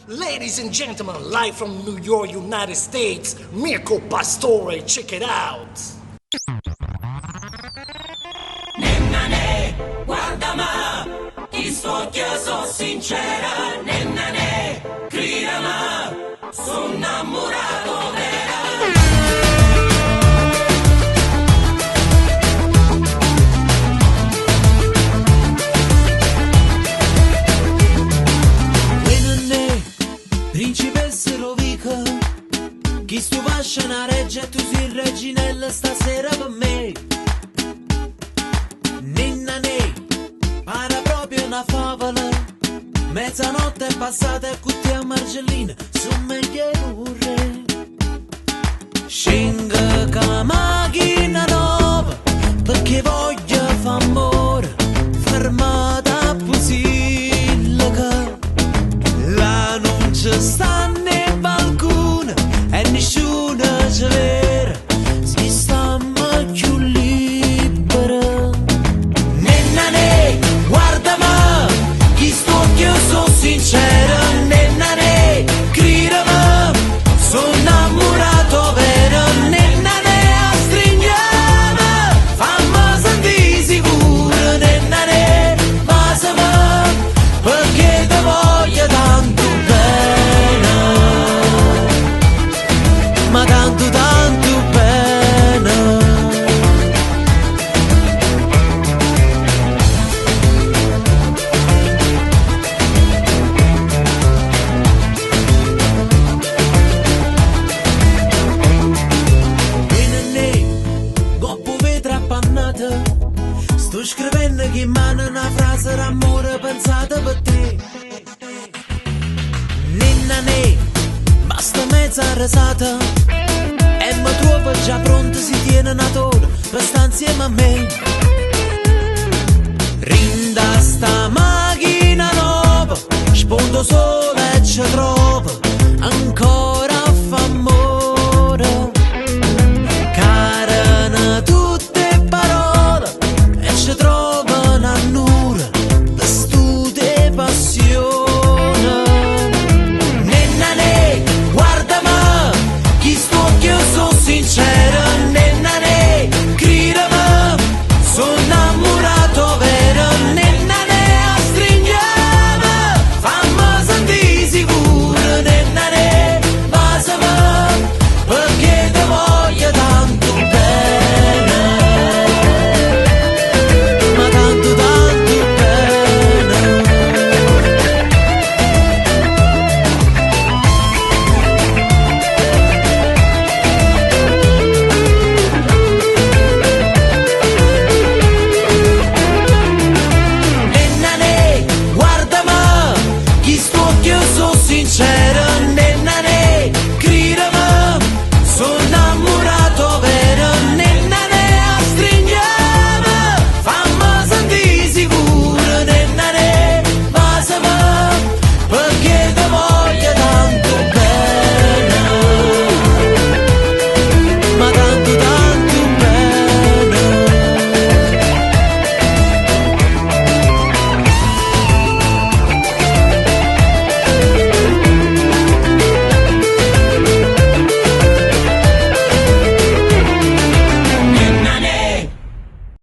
Ladies and gentlemen, live from New York, United States, Mirko Pastore, check it out. Nennane, guarda ma, ti sfocchia, so sincera. Nennane, grida ma, sono innamorato vera. Principessa Rovica, chi stu vascia una reggia e tu sei reginella stasera per me. Ninna ne, para proprio una favola. Mezzanotte è passata e cutti a Margellina, sono meglio un re. Scinga che la macchina nuova, perché voglio fa amore, fermata a Pusilla. La non ci sta né balcone e nessuno ci vede, si sta più libera. Nenna ne, guarda ma, chi sto io sono sincera. Nenna ne, grida ma, sono innamorato vero. Nenna ne, a stringiamo, fammi sentire sicuro. Nenna ne, basami, perché te voglio tanto bene, ma tanto tanto bene. Nenne, coppo vetro appannata, sto scrivendo che in mano una frase d'amore pensata per te. Ninna ne, basta mezza risata e mi trovo già pronto, si tiene una tora per sta insieme a me. Rinda sta macchina nuova, spunto solo e ci trovo.